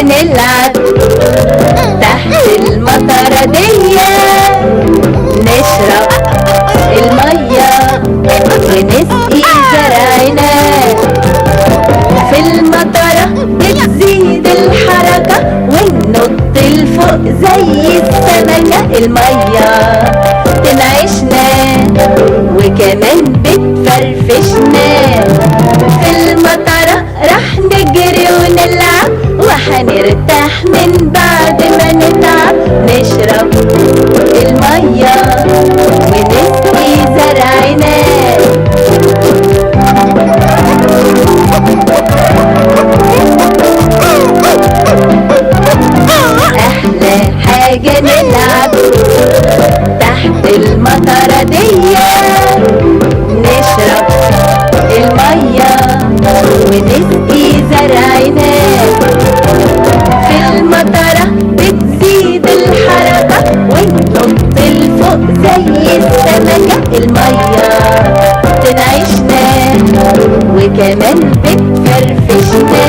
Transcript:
نلعب تحت المطرة دي، نشرب المية ونسقي زرعنا. في المطرة بتزيد الحركة وننط لفوق زي السمكة. المية تنعشنا وكمان بتفرفشنا. في المطرة رح نجري ونلعب وحنرتاح من بعد ما نتعب. نشرب المية ونسقي زرعنا. أحلى حاجة نلعب تحت المطرة دي، نشرب المية ونسقي زرعنا. في المطرة بتزيد الحركة وننط لفوق زي السمكة. المية تنعشنا وكمان بتفرفشنا.